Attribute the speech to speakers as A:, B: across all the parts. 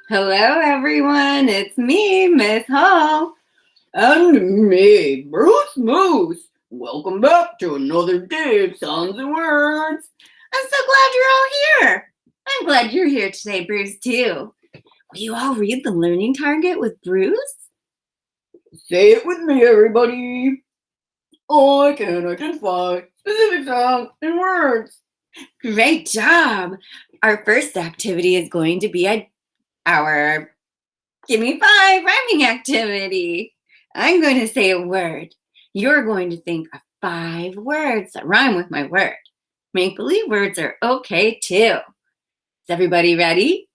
A: Hello, everyone. It's me, Miss Hall.
B: And me, Bruce Moose. Welcome back to another day of Sounds and Words.
A: I'm so glad you're all here. I'm glad you're here today, Bruce, too. Will you all read the learning target with Bruce?
B: Say it with me, everybody. I can identify specific sounds and words.
A: Great job. Our first activity is going to be our Give Me Five rhyming activity. I'm going to say a word. You're going to think of 5 words that rhyme with my word. Make-believe words are okay, too. Is everybody ready?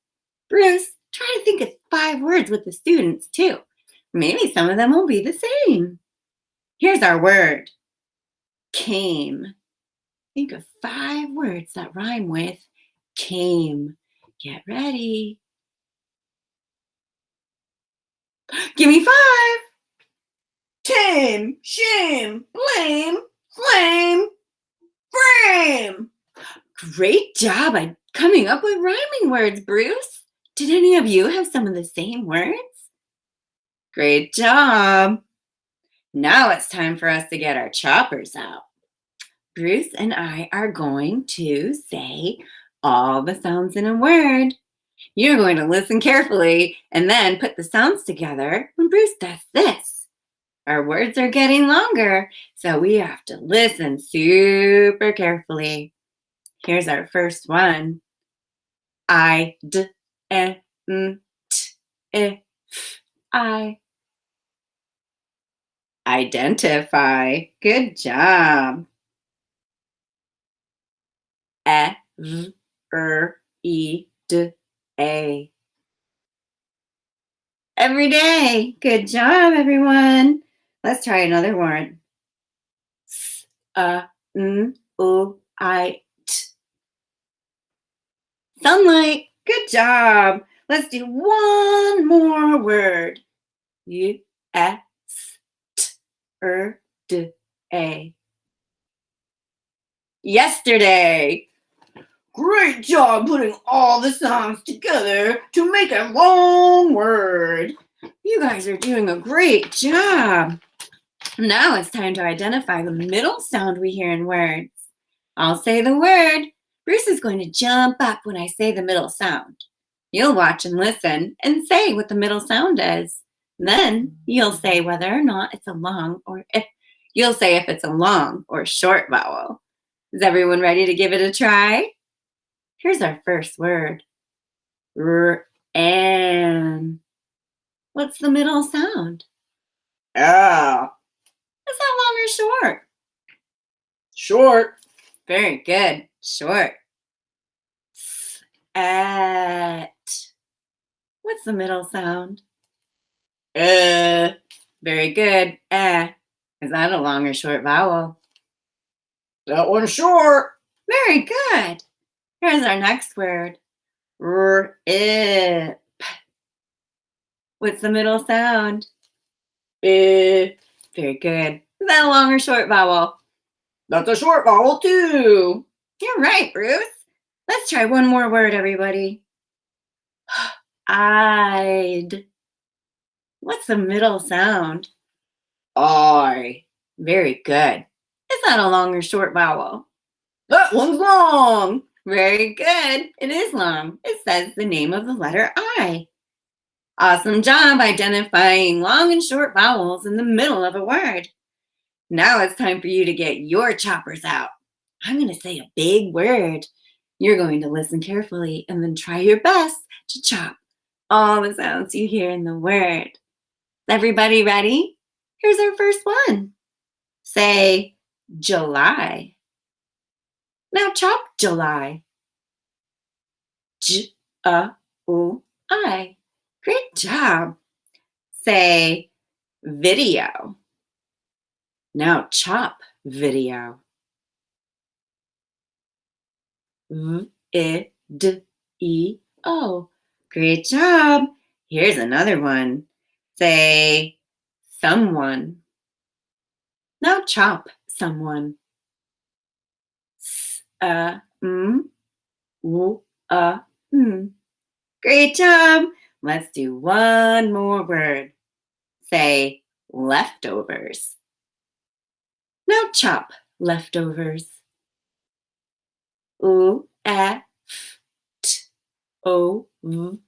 A: Bruce, try to think of 5 words with the students, too. Maybe some of them will be the same. Here's our word. Came. Think of 5 words that rhyme with came. Get ready. Give me 5.
B: Tame, shame, blame, flame, frame.
A: Great job at coming up with rhyming words, Bruce. Did any of you have some of the same words? Great job. Now it's time for us to get our choppers out. Bruce and I are going to say all the sounds in a word. You're going to listen carefully and then put the sounds together when Bruce does this. Our words are getting longer, so we have to listen super carefully. Here's our first one. I, d, e, n, t, if, I. Identify. Good job. E, v, e, d, a. Every day. Good job, everyone. Let's try another word. S, n, o, I, t. Sunlight. Good job. Let's do one more word. U, S, t, d, a. Yesterday.
B: Great job putting all the sounds together to make a long word.
A: You guys are doing a great job. Now it's time to identify the middle sound we hear in words. I'll say the word. Bruce is going to jump up when I say the middle sound. You'll watch and listen and say what the middle sound is. Then you'll say whether or not it's a long or if it's a long or short vowel. Is everyone ready to give it a try? Here's our first word. And. What's the middle sound?
B: Ah.
A: Is that long or short?
B: Short.
A: Very good. Short. At. What's the middle sound? Very good. Is that a long or short vowel?
B: That one's short.
A: Very good. Here's our next word. Rip. What's the middle sound? Very good. Is that a long or short vowel?
B: That's a short vowel too.
A: You're right, Bruce. Let's try one more word, everybody. I'd. What's the middle sound?
B: I.
A: Very good. Is that a long or short vowel?
B: That one's long.
A: Very good. It is long. It says the name of the letter I. Awesome job identifying long and short vowels in the middle of a word. Now it's time for you to get your choppers out. I'm going to say a big word. You're going to listen carefully and then try your best to chop all the sounds you hear in the word. Everybody ready? Here's our first one. Say July. Now chop July. J-o-I. Great job. Say video. Now chop video. V-I-D-E-O. Great job. Here's another one. Say someone. Now chop someone. S-M-W-A. Great job. Let's do one more word. Say leftovers. Now chop leftovers. U, E, F, T, O, V,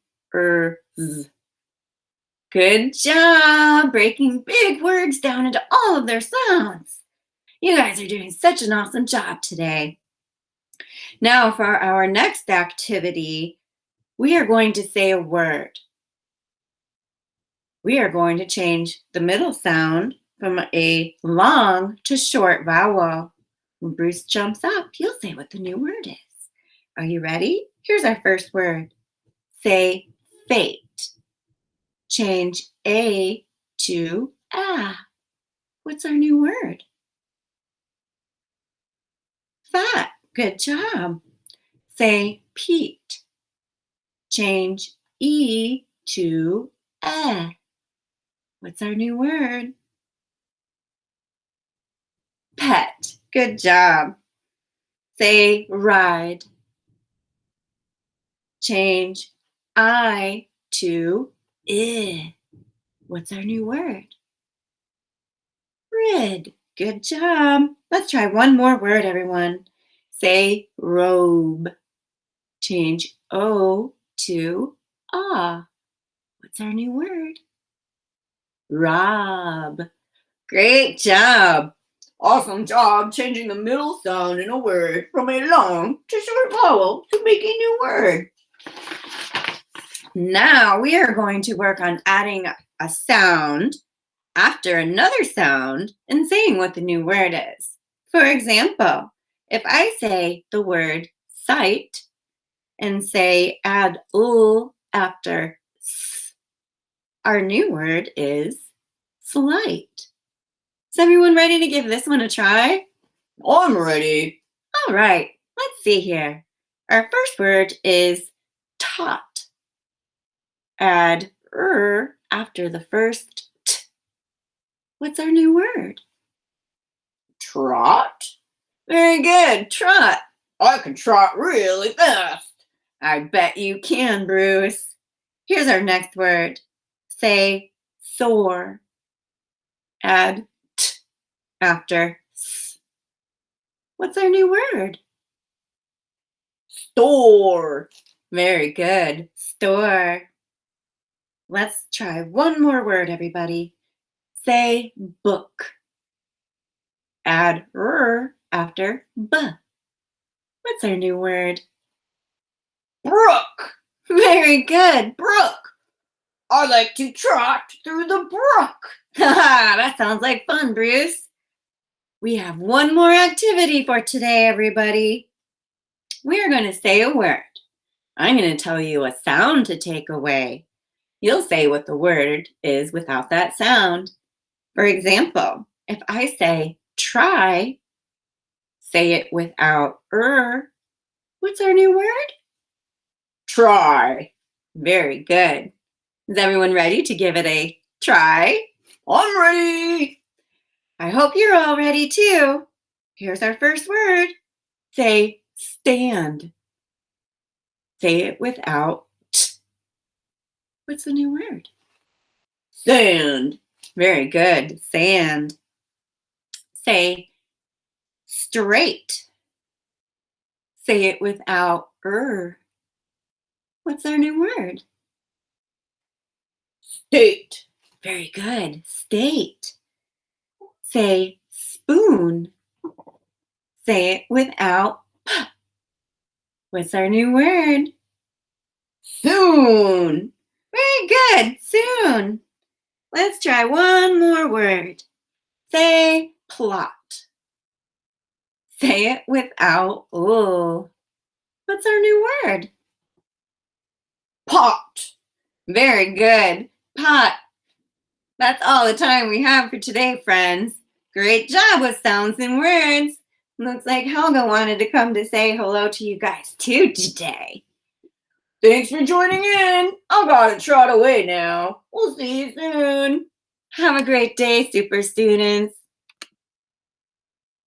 A: Z. Good job breaking big words down into all of their sounds. You guys are doing such an awesome job today. Now for our next activity, we are going to say a word. We are going to change the middle sound from a long to short vowel. When Bruce jumps up, he'll say what the new word is. Are you ready? Here's our first word. Say fate. Change A to A. What's our new word? Fat. Good job. Say Pete. Change E to E. What's our new word? Pet. Good job. Say ride. Change I to I. What's our new word? Rid. Good job. Let's try one more word, everyone. Say robe. Change O to ah. What's our new word? Rob. Great job.
B: Awesome job changing the middle sound in a word from a long to short vowel to make a new word.
A: Now we are going to work on adding a sound after another sound and saying what the new word is. For example, if I say the word sight and say add after s, our new word is slight. Is everyone ready to give this one a try?
B: I'm ready.
A: All right, let's see here. Our first word is taught. Add after the first t. What's our new word?
B: Trot.
A: Very good, trot.
B: I can trot really fast.
A: I bet you can, Bruce. Here's our next word. Say soar. Add t after s. What's our new word?
B: Store.
A: Very good, store. Let's try one more word, everybody. Say book. Add after b. What's our new word?
B: Brook.
A: Very good, brook.
B: I like to trot through the brook.
A: That sounds like fun, Bruce. We have one more activity for today, everybody. We're going to say a word. I'm going to tell you a sound to take away. You'll say what the word is without that sound. For example, if I say try, say it without what's our new word?
B: Try.
A: Very good. Is everyone ready to give it a try?
B: I'm ready.
A: I hope you're all ready too. Here's our first word. Say stand. Say it without t. What's the new word?
B: Sand.
A: Very good. Sand. Say straight. Say it without What's our new word?
B: State.
A: Very good. State. Say spoon. Say it without p. What's our new word?
B: Soon.
A: Very good. Soon. Let's try one more word. Say plot. Say it without What's our new word?
B: Pot.
A: Very good. Pot. That's all the time we have for today, friends. Great job with sounds and words. Looks like Helga wanted to come to say hello to you guys too today.
B: Thanks for joining in. I gotta trot away now. We'll see you soon.
A: Have a great day, super students.